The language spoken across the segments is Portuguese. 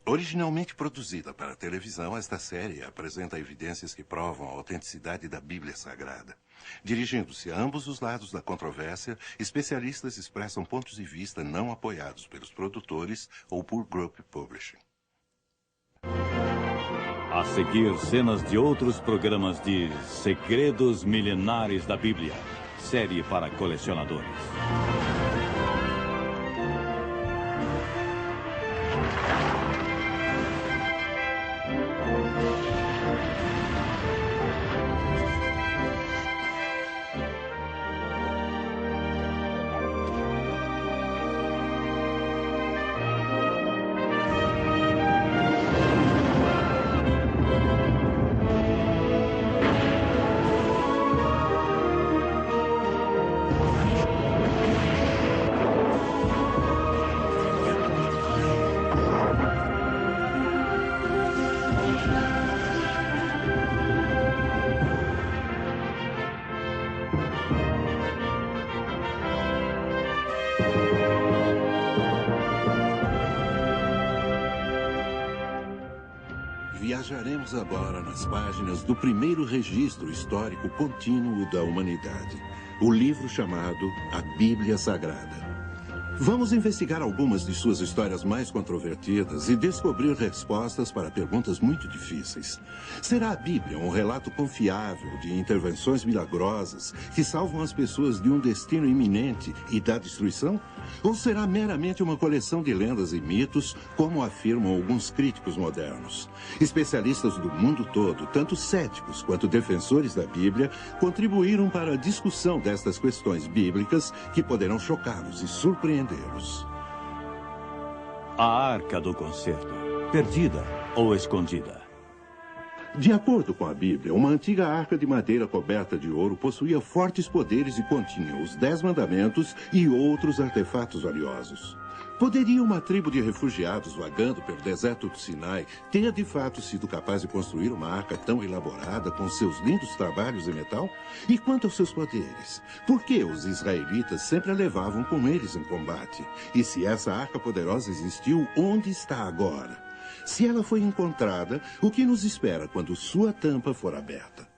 Originalmente produzida para a televisão, esta série apresenta evidências que provam a autenticidade da Bíblia Sagrada. Dirigindo-se a ambos os lados da controvérsia, especialistas expressam pontos de vista não apoiados pelos produtores ou por Group Publishing. A seguir, cenas de outros programas de Segredos Milenares da Bíblia, série para colecionadores. Viajaremos agora nas páginas do primeiro registro histórico contínuo da humanidade, o livro chamado A Bíblia Sagrada. Vamos investigar algumas de suas histórias mais controvertidas e descobrir respostas para perguntas muito difíceis. Será a Bíblia um relato confiável de intervenções milagrosas que salvam as pessoas de um destino iminente e da destruição? Ou será meramente uma coleção de lendas e mitos, como afirmam alguns críticos modernos? Especialistas do mundo todo, tanto céticos quanto defensores da Bíblia, contribuíram para a discussão destas questões bíblicas que poderão chocá-los e surpreendê-los. A Arca do Concerto, perdida ou escondida? De acordo com a Bíblia, uma antiga arca de madeira coberta de ouro possuía fortes poderes e continha os 10 mandamentos e outros artefatos valiosos. Poderia uma tribo de refugiados vagando pelo deserto do Sinai ter de fato sido capaz de construir uma arca tão elaborada com seus lindos trabalhos em metal? E quanto aos seus poderes? Por que os israelitas sempre a levavam com eles em combate? E se essa arca poderosa existiu, onde está agora? Se ela foi encontrada, o que nos espera quando sua tampa for aberta?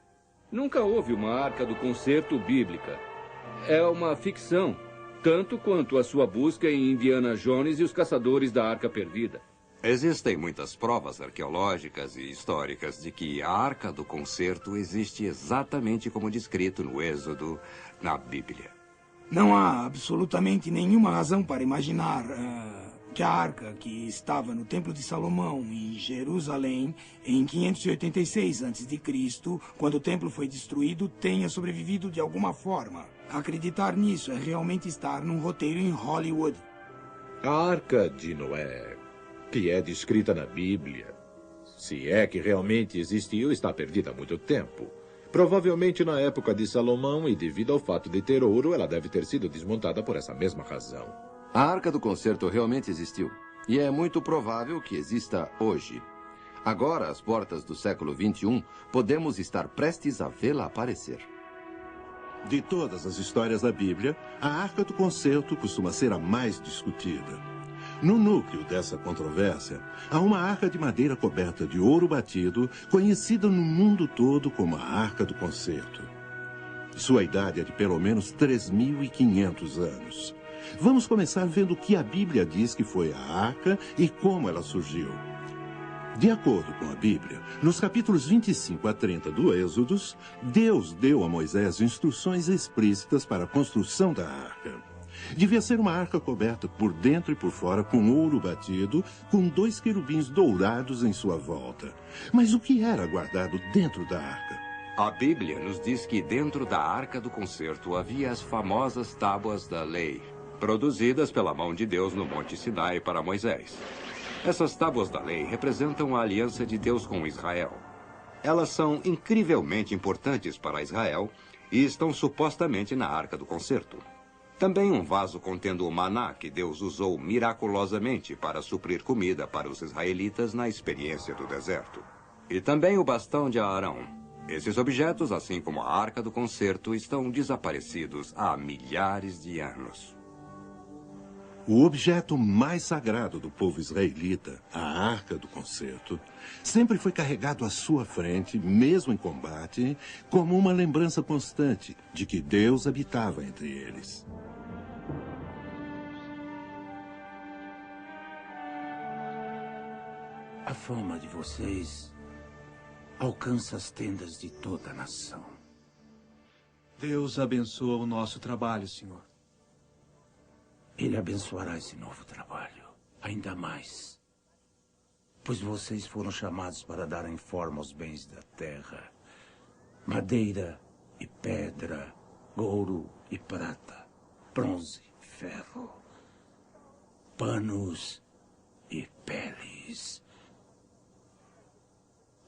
Nunca houve uma Arca do Concerto bíblica. É uma ficção, tanto quanto a sua busca em Indiana Jones e os Caçadores da Arca Perdida. Existem muitas provas arqueológicas e históricas de que a Arca do Concerto existe exatamente como descrito no Êxodo, na Bíblia. Não há absolutamente nenhuma razão para imaginar que a arca que estava no Templo de Salomão, em Jerusalém, em 586 a.C., quando o templo foi destruído, tenha sobrevivido de alguma forma. Acreditar nisso é realmente estar num roteiro em Hollywood. A Arca de Noé, que é descrita na Bíblia, se é que realmente existiu, está perdida há muito tempo. Provavelmente na época de Salomão, e devido ao fato de ter ouro, ela deve ter sido desmontada por essa mesma razão. A Arca do Concerto realmente existiu, e é muito provável que exista hoje. Agora, às portas do século XXI, podemos estar prestes a vê-la aparecer. De todas as histórias da Bíblia, a Arca do Concerto costuma ser a mais discutida. No núcleo dessa controvérsia, há uma arca de madeira coberta de ouro batido, conhecida no mundo todo como a Arca do Concerto. Sua idade é de pelo menos 3.500 anos. Vamos começar vendo o que a Bíblia diz que foi a arca e como ela surgiu. De acordo com a Bíblia, nos capítulos 25 a 30 do Êxodos, Deus deu a Moisés instruções explícitas para a construção da arca. Devia ser uma arca coberta por dentro e por fora com ouro batido, com 2 querubins dourados em sua volta. Mas o que era guardado dentro da arca? A Bíblia nos diz que dentro da Arca do Concerto havia as famosas Tábuas da Lei, produzidas pela mão de Deus no Monte Sinai para Moisés. Essas Tábuas da Lei representam a aliança de Deus com Israel. Elas são incrivelmente importantes para Israel e estão supostamente na Arca do Concerto. Também um vaso contendo o maná que Deus usou miraculosamente para suprir comida para os israelitas na experiência do deserto. E também o bastão de Arão. Esses objetos, assim como a Arca do Concerto, estão desaparecidos há milhares de anos. O objeto mais sagrado do povo israelita, a Arca do Concerto, sempre foi carregado à sua frente, mesmo em combate, como uma lembrança constante de que Deus habitava entre eles. A fama de vocês alcança as tendas de toda a nação. Deus abençoa o nosso trabalho, senhor. Ele abençoará esse novo trabalho, ainda mais. Pois vocês foram chamados para darem forma aos bens da terra. Madeira e pedra, ouro e prata, bronze e ferro, panos e peles.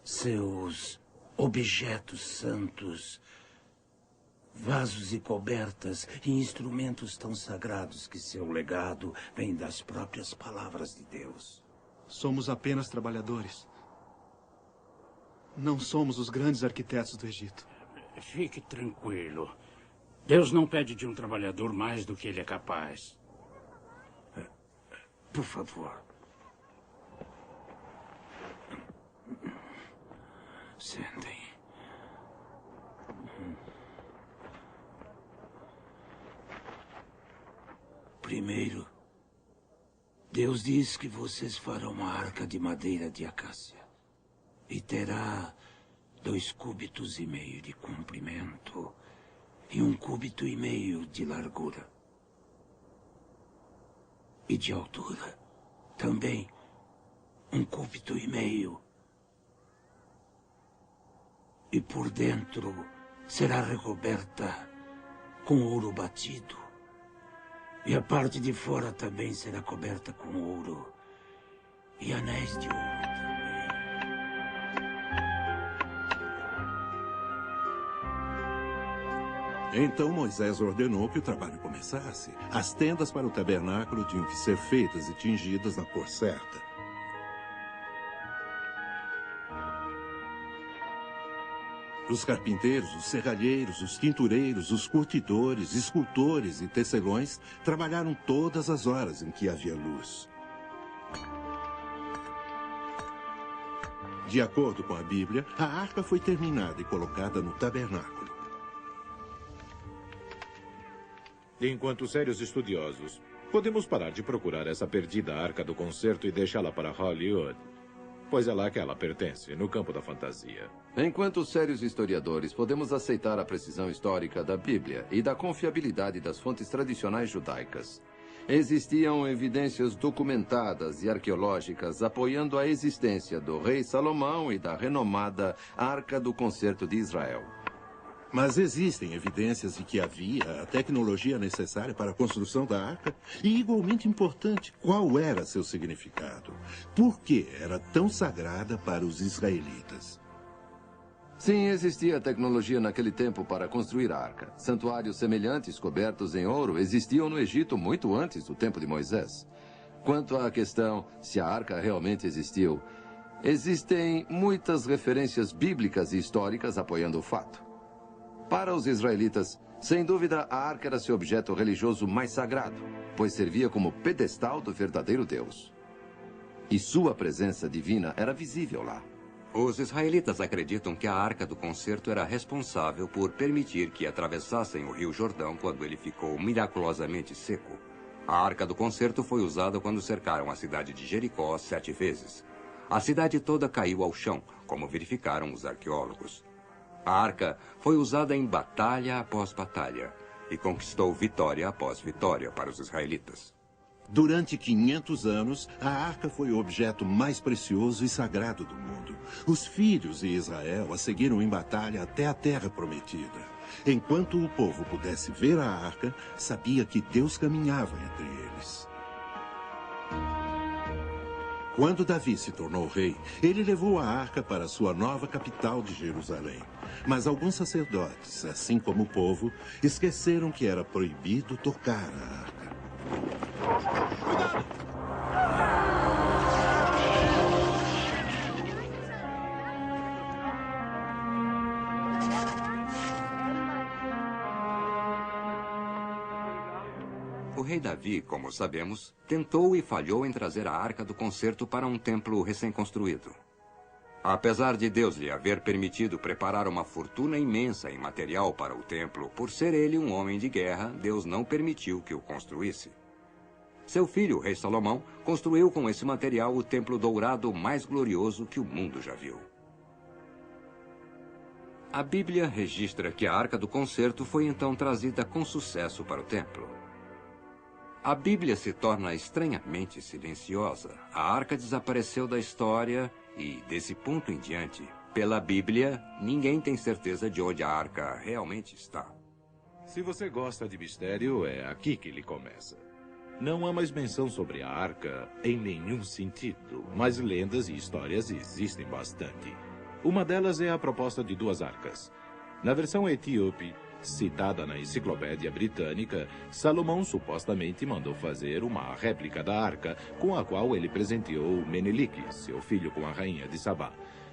Seus objetos santos, vasos e cobertas e instrumentos tão sagrados que seu legado vem das próprias palavras de Deus. Somos apenas trabalhadores. Não somos os grandes arquitetos do Egito. Fique tranquilo. Deus não pede de um trabalhador mais do que ele é capaz. Por favor. Sentem. Primeiro, Deus diz que vocês farão uma arca de madeira de acácia. E terá 2,5 cúbitos de comprimento e 1,5 cúbito de largura. E de altura, também 1,5 cúbito. E por dentro será recoberta com ouro batido. E a parte de fora também será coberta com ouro. E anéis de ouro também. Então Moisés ordenou que o trabalho começasse. As tendas para o tabernáculo tinham que ser feitas e tingidas na cor certa. Os carpinteiros, os serralheiros, os tintureiros, os curtidores, escultores e tecelões trabalharam todas as horas em que havia luz. De acordo com a Bíblia, a arca foi terminada e colocada no tabernáculo. Enquanto sérios estudiosos, podemos parar de procurar essa perdida Arca do Concerto e deixá-la para Hollywood, pois é lá que ela pertence, no campo da fantasia. Enquanto sérios historiadores, podemos aceitar a precisão histórica da Bíblia e da confiabilidade das fontes tradicionais judaicas. Existiam evidências documentadas e arqueológicas apoiando a existência do rei Salomão e da renomada Arca do Concerto de Israel. Mas existem evidências de que havia a tecnologia necessária para a construção da arca e, igualmente importante, qual era seu significado? Por que era tão sagrada para os israelitas? Sim, existia tecnologia naquele tempo para construir a arca. Santuários semelhantes cobertos em ouro existiam no Egito muito antes do tempo de Moisés. Quanto à questão se a arca realmente existiu, existem muitas referências bíblicas e históricas apoiando o fato. Para os israelitas, sem dúvida, a arca era seu objeto religioso mais sagrado, pois servia como pedestal do verdadeiro Deus. E sua presença divina era visível lá. Os israelitas acreditam que a Arca do Concerto era responsável por permitir que atravessassem o Rio Jordão quando ele ficou miraculosamente seco. A Arca do Concerto foi usada quando cercaram a cidade de Jericó 7 vezes. A cidade toda caiu ao chão, como verificaram os arqueólogos. A arca foi usada em batalha após batalha e conquistou vitória após vitória para os israelitas. Durante 500 anos, a arca foi o objeto mais precioso e sagrado do mundo. Os filhos de Israel a seguiram em batalha até a terra prometida. Enquanto o povo pudesse ver a arca, sabia que Deus caminhava entre eles. Quando Davi se tornou rei, ele levou a arca para sua nova capital de Jerusalém. Mas alguns sacerdotes, assim como o povo, esqueceram que era proibido tocar a arca. Cuidado! O rei Davi, como sabemos, tentou e falhou em trazer a Arca do Concerto para um templo recém-construído. Apesar de Deus lhe haver permitido preparar uma fortuna imensa em material para o templo, por ser ele um homem de guerra, Deus não permitiu que o construísse. Seu filho, o rei Salomão, construiu com esse material o templo dourado mais glorioso que o mundo já viu. A Bíblia registra que a Arca do Concerto foi então trazida com sucesso para o templo. A Bíblia se torna estranhamente silenciosa. A Arca desapareceu da história e, desse ponto em diante, pela Bíblia, ninguém tem certeza de onde a Arca realmente está. Se você gosta de mistério, é aqui que ele começa. Não há mais menção sobre a Arca em nenhum sentido, mas lendas e histórias existem bastante. Uma delas é a proposta de 2 arcas. Na versão etíope, citada na Enciclopédia Britânica, Salomão supostamente mandou fazer uma réplica da arca, com a qual ele presenteou Menelik, seu filho, com a rainha de Sabá.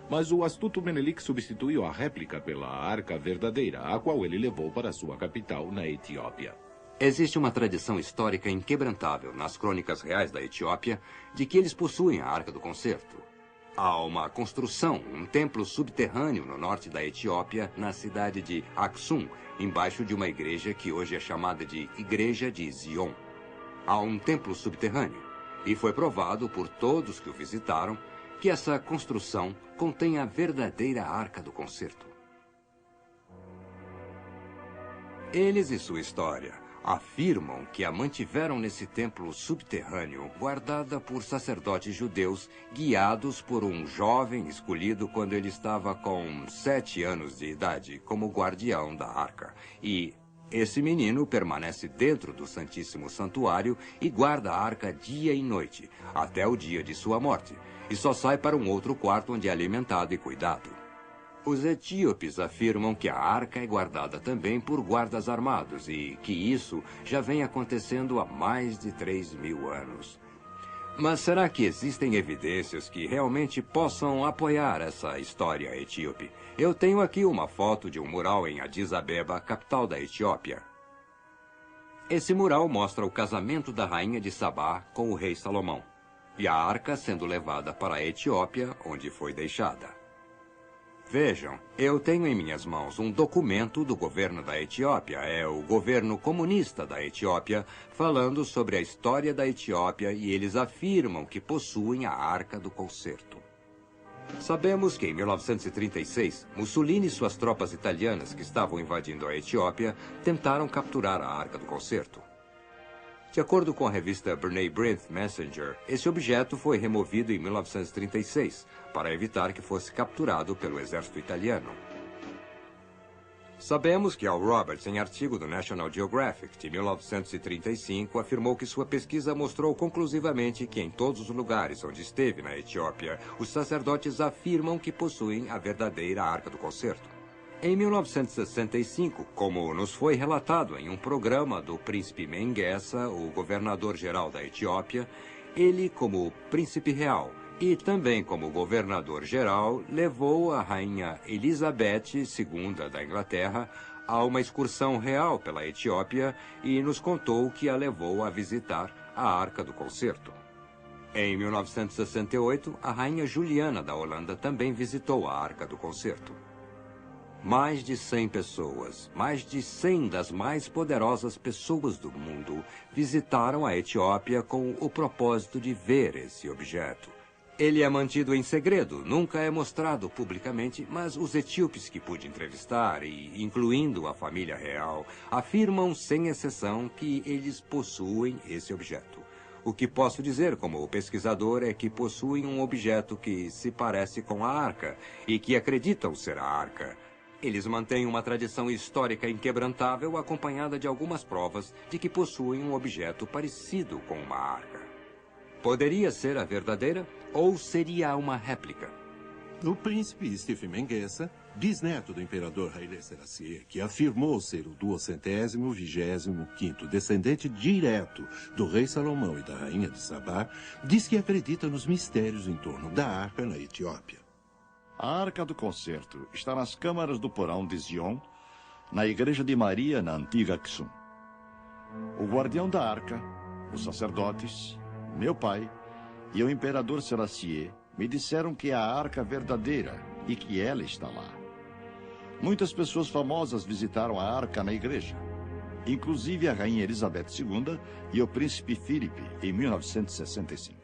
Mas o astuto Menelik substituiu a réplica pela arca verdadeira, a qual ele levou para sua capital, na Etiópia. Existe uma tradição histórica inquebrantável nas crônicas reais da Etiópia de que eles possuem a Arca do Concerto. Há uma construção, um templo subterrâneo no norte da Etiópia, na cidade de Aksum, embaixo de uma igreja que hoje é chamada de Igreja de Zion. Há um templo subterrâneo, e foi provado por todos que o visitaram que essa construção contém a verdadeira Arca do Concerto. Eles e sua história afirmam que a mantiveram nesse templo subterrâneo, guardada por sacerdotes judeus, guiados por um jovem escolhido quando ele estava com 7 anos de idade, como guardião da arca. E esse menino permanece dentro do Santíssimo Santuário e guarda a arca dia e noite, até o dia de sua morte, e só sai para um outro quarto onde é alimentado e cuidado. Os etíopes afirmam que a arca é guardada também por guardas armados e que isso já vem acontecendo há mais de 3.000 anos. Mas será que existem evidências que realmente possam apoiar essa história etíope? Eu tenho aqui uma foto de um mural em Addis Abeba, capital da Etiópia. Esse mural mostra o casamento da rainha de Sabá com o rei Salomão, e a arca sendo levada para a Etiópia, onde foi deixada. Vejam, eu tenho em minhas mãos um documento do governo da Etiópia, é o governo comunista da Etiópia, falando sobre a história da Etiópia, e eles afirmam que possuem a Arca do Concerto. Sabemos que em 1936, Mussolini e suas tropas italianas que estavam invadindo a Etiópia tentaram capturar a Arca do Concerto. De acordo com a revista Bernay Brinth Messenger, esse objeto foi removido em 1936, para evitar que fosse capturado pelo exército italiano. Sabemos que Al Roberts, em artigo do National Geographic de 1935, afirmou que sua pesquisa mostrou conclusivamente que em todos os lugares onde esteve na Etiópia, os sacerdotes afirmam que possuem a verdadeira Arca do Concerto. Em 1965, como nos foi relatado em um programa do príncipe Mengessa, o governador-geral da Etiópia, ele, como príncipe real e também como governador-geral, levou a rainha Elizabeth II da Inglaterra a uma excursão real pela Etiópia e nos contou que a levou a visitar a Arca do Concerto. Em 1968, a rainha Juliana da Holanda também visitou a Arca do Concerto. Mais de 100 pessoas, mais de 100 das mais poderosas pessoas do mundo, visitaram a Etiópia com o propósito de ver esse objeto. Ele é mantido em segredo, nunca é mostrado publicamente, mas os etíopes que pude entrevistar, e incluindo a família real, afirmam sem exceção que eles possuem esse objeto. O que posso dizer como pesquisador é que possuem um objeto que se parece com a arca e que acreditam ser a arca. Eles mantêm uma tradição histórica inquebrantável acompanhada de algumas provas de que possuem um objeto parecido com uma arca. Poderia ser a verdadeira ou seria uma réplica? O príncipe Stephen Mengessa, bisneto do imperador Haile Selassie, que afirmou ser o 225º descendente direto do rei Salomão e da rainha de Sabá, diz que acredita nos mistérios em torno da arca na Etiópia. A Arca do Concerto está nas câmaras do porão de Zion, na Igreja de Maria, na antiga Aksum. O guardião da arca, os sacerdotes, meu pai e o imperador Selassie me disseram que é a arca verdadeira e que ela está lá. Muitas pessoas famosas visitaram a arca na igreja, inclusive a rainha Elizabeth II e o príncipe Philip em 1965.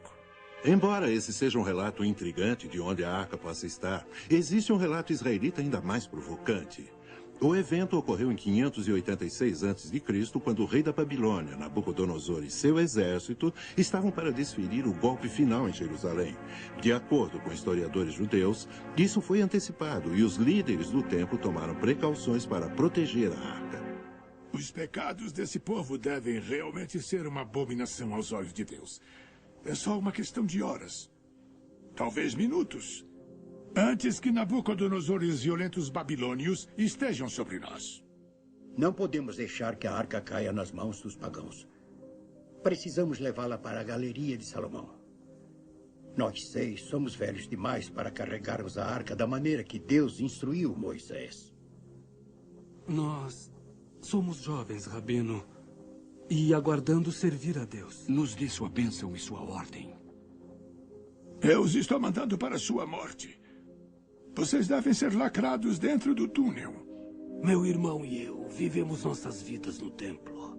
Embora esse seja um relato intrigante de onde a arca possa estar, existe um relato israelita ainda mais provocante. O evento ocorreu em 586 a.C., quando o rei da Babilônia, Nabucodonosor, e seu exército estavam para desferir o golpe final em Jerusalém. De acordo com historiadores judeus, isso foi antecipado e os líderes do templo tomaram precauções para proteger a arca. Os pecados desse povo devem realmente ser uma abominação aos olhos de Deus. É só uma questão de horas, talvez minutos, antes que Nabucodonosor e os violentos babilônios estejam sobre nós. Não podemos deixar que a arca caia nas mãos dos pagãos. Precisamos levá-la para a galeria de Salomão. Nós 6 somos velhos demais para carregarmos a arca da maneira que Deus instruiu Moisés. Nós somos jovens, Rabino, e aguardando servir a Deus. Nos dê sua bênção e sua ordem. Eu os estou mandando para a sua morte. Vocês devem ser lacrados dentro do túnel. Meu irmão e eu vivemos nossas vidas no templo.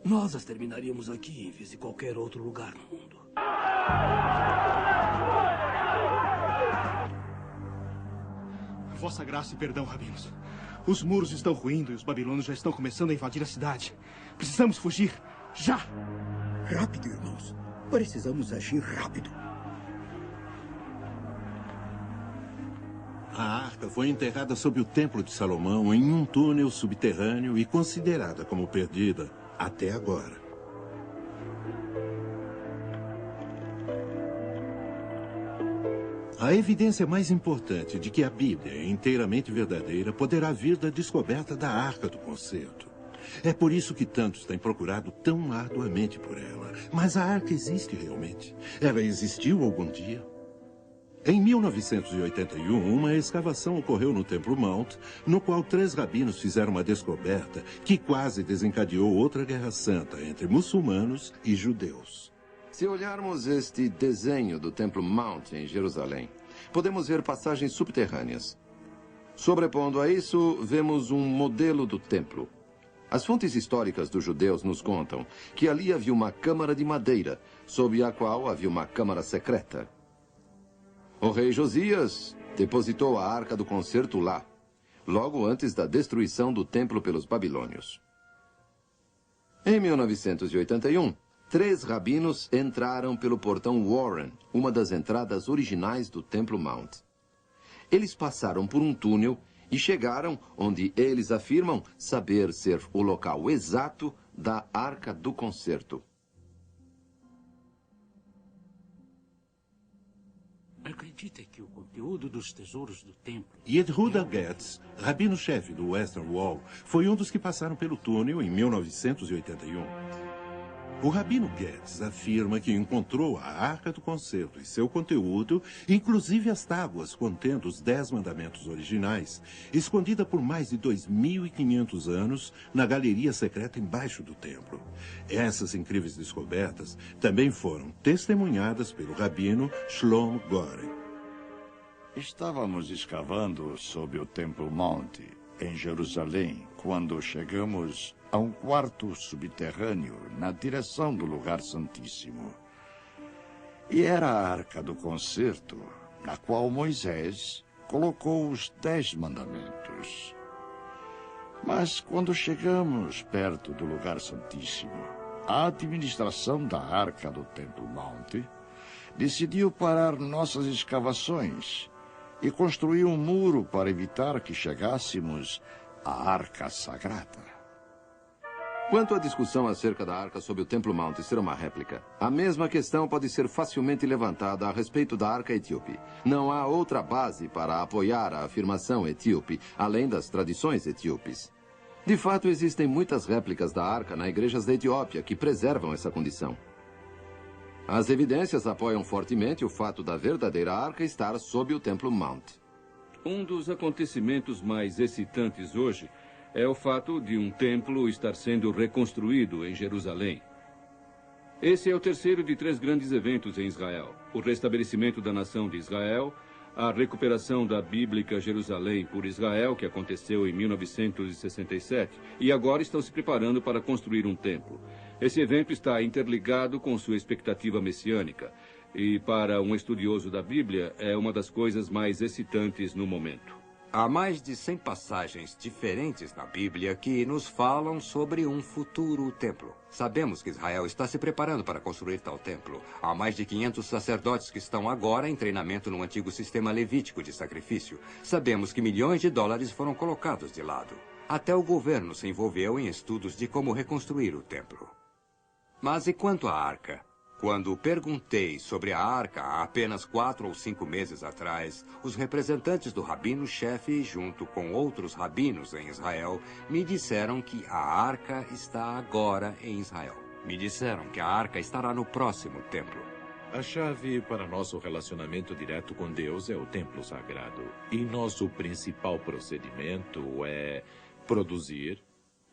Nós as terminaríamos aqui em vez de qualquer outro lugar no mundo. Vossa graça e perdão, rabinos. Os muros estão ruindo e os babilônios já estão começando a invadir a cidade. Precisamos fugir. Já! Rápido, irmãos. Precisamos agir rápido. A arca foi enterrada sob o Templo de Salomão em um túnel subterrâneo e considerada como perdida até agora. A evidência mais importante de que a Bíblia é inteiramente verdadeira poderá vir da descoberta da Arca do Concerto. É por isso que tantos têm procurado tão arduamente por ela. Mas a arca existe realmente. Ela existiu algum dia? Em 1981, uma escavação ocorreu no Templo Mount, no qual 3 rabinos fizeram uma descoberta que quase desencadeou outra guerra santa entre muçulmanos e judeus. Se olharmos este desenho do Templo Mount em Jerusalém, podemos ver passagens subterrâneas. Sobrepondo a isso, vemos um modelo do templo. As fontes históricas dos judeus nos contam que ali havia uma câmara de madeira, sob a qual havia uma câmara secreta. O rei Josias depositou a Arca do Concerto lá, logo antes da destruição do templo pelos babilônios. Em 1981, 3 rabinos entraram pelo portão Warren, uma das entradas originais do Templo Mount. Eles passaram por um túnel e chegaram onde eles afirmam saber ser o local exato da Arca do Concerto. Acredita que o conteúdo dos tesouros do templo... Yehuda Getz, rabino-chefe do Western Wall, foi um dos que passaram pelo túnel em 1981. O rabino Getz afirma que encontrou a Arca do Concerto e seu conteúdo, inclusive as tábuas contendo os 10 mandamentos originais, escondida por mais de 2.500 anos na galeria secreta embaixo do templo. Essas incríveis descobertas também foram testemunhadas pelo rabino Shlomo Goren. Estávamos escavando sob o Templo Mount, em Jerusalém, quando chegamos a um quarto subterrâneo na direção do lugar santíssimo. E era a Arca do Concerto, na qual Moisés colocou os 10 mandamentos. Mas quando chegamos perto do lugar santíssimo, a administração da Arca do Templo Mount decidiu parar nossas escavações e construiu um muro para evitar que chegássemos à Arca Sagrada. Quanto à discussão acerca da arca sob o Templo Mount ser uma réplica, a mesma questão pode ser facilmente levantada a respeito da arca etíope. Não há outra base para apoiar a afirmação etíope, além das tradições etíopes. De fato, existem muitas réplicas da arca nas igrejas da Etiópia que preservam essa condição. As evidências apoiam fortemente o fato da verdadeira arca estar sob o Templo Mount. Um dos acontecimentos mais excitantes hoje é o fato de um templo estar sendo reconstruído em Jerusalém. Esse é o terceiro de 3 grandes eventos em Israel: o restabelecimento da nação de Israel, a recuperação da bíblica Jerusalém por Israel, que aconteceu em 1967, e agora estão se preparando para construir um templo. Esse evento está interligado com sua expectativa messiânica, e para um estudioso da Bíblia, é uma das coisas mais excitantes no momento. Há mais de 100 passagens diferentes na Bíblia que nos falam sobre um futuro templo. Sabemos que Israel está se preparando para construir tal templo. Há mais de 500 sacerdotes que estão agora em treinamento no antigo sistema levítico de sacrifício. Sabemos que milhões de dólares foram colocados de lado. Até o governo se envolveu em estudos de como reconstruir o templo. Mas e quanto à arca? Quando perguntei sobre a arca há apenas 4 ou 5 meses atrás, os representantes do rabino-chefe, junto com outros rabinos em Israel, me disseram que a arca está agora em Israel. Me disseram que a arca estará no próximo templo. A chave para nosso relacionamento direto com Deus é o templo sagrado. E nosso principal procedimento é produzir,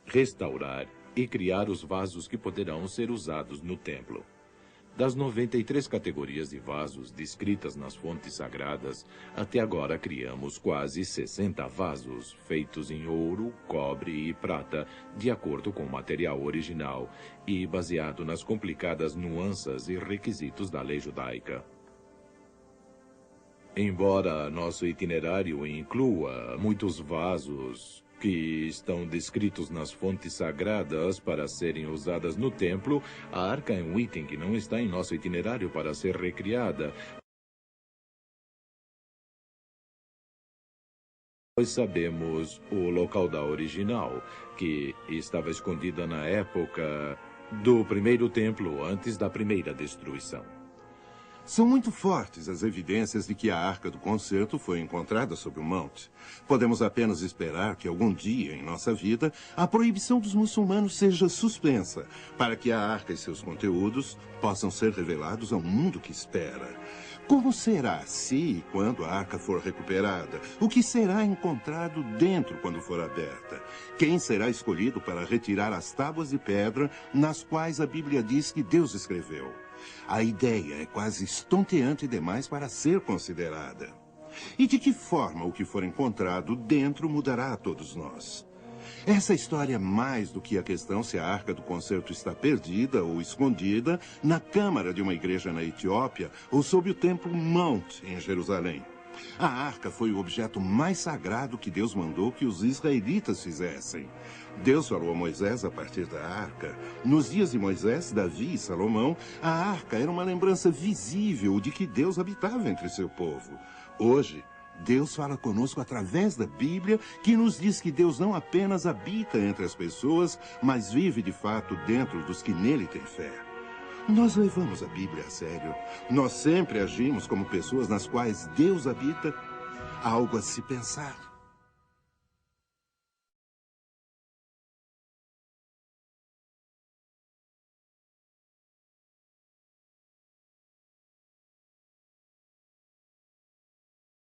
restaurar e criar os vasos que poderão ser usados no templo. Das 93 categorias de vasos descritas nas fontes sagradas, até agora criamos quase 60 vasos, feitos em ouro, cobre e prata, de acordo com o material original e baseado nas complicadas nuances e requisitos da lei judaica. Embora nosso itinerário inclua muitos vasos que estão descritos nas fontes sagradas para serem usadas no templo, a arca é um item que não está em nosso itinerário para ser recriada. Nós sabemos o local da original, que estava escondida na época do primeiro templo, antes da primeira destruição. São muito fortes as evidências de que a Arca do Concerto foi encontrada sob o monte. Podemos apenas esperar que algum dia em nossa vida a proibição dos muçulmanos seja suspensa, para que a Arca e seus conteúdos possam ser revelados ao mundo que espera. Como será se e quando a Arca for recuperada? O que será encontrado dentro quando for aberta? Quem será escolhido para retirar as tábuas de pedra nas quais a Bíblia diz que Deus escreveu? A ideia é quase estonteante demais para ser considerada. E de que forma o que for encontrado dentro mudará a todos nós? Essa história é mais do que a questão se a Arca do Concerto está perdida ou escondida na câmara de uma igreja na Etiópia ou sob o templo Mount, em Jerusalém. A arca foi o objeto mais sagrado que Deus mandou que os israelitas fizessem. Deus falou a Moisés a partir da arca. Nos dias de Moisés, Davi e Salomão, a arca era uma lembrança visível de que Deus habitava entre seu povo. Hoje, Deus fala conosco através da Bíblia, que nos diz que Deus não apenas habita entre as pessoas, mas vive de fato dentro dos que nele têm fé. Nós levamos a Bíblia a sério. Nós sempre agimos como pessoas nas quais Deus habita. Algo a se pensar.